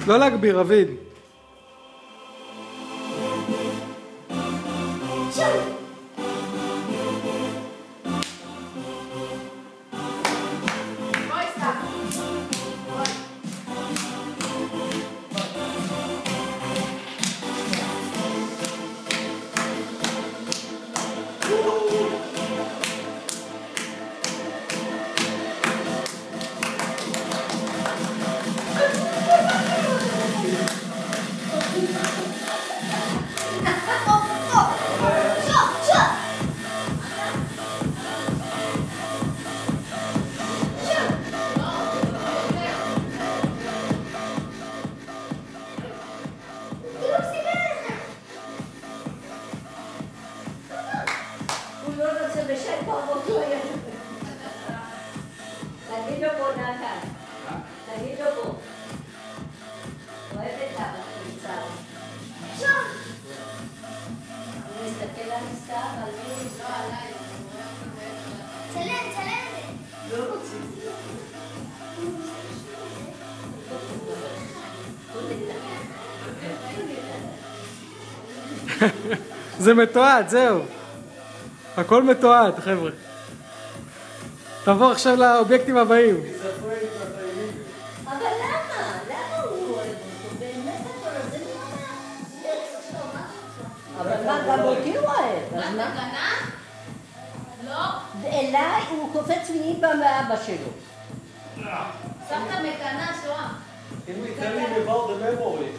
לא להגביר, רביד. תגיד לו פה נתן, תגיד לו פה. אוהב את אבא קצר. שם! הוא מסתכל על סתיו, על מי הוא לא עליי. צלם! לא רוצים. זה מתועד, זהו. הכל מתועד, חבר'ה. תעבור עכשיו לאובייקטים הבאים. אבל למה? למה הוא אוהב אותו? באמת הכל הזה למה? אבל מה, גם אותי הוא אוהב. מה, זה גנב? לא. אליי הוא קופץ מאיבא מאבא שלו. סבתא מקנה, שואה. Can we tell him about the memory?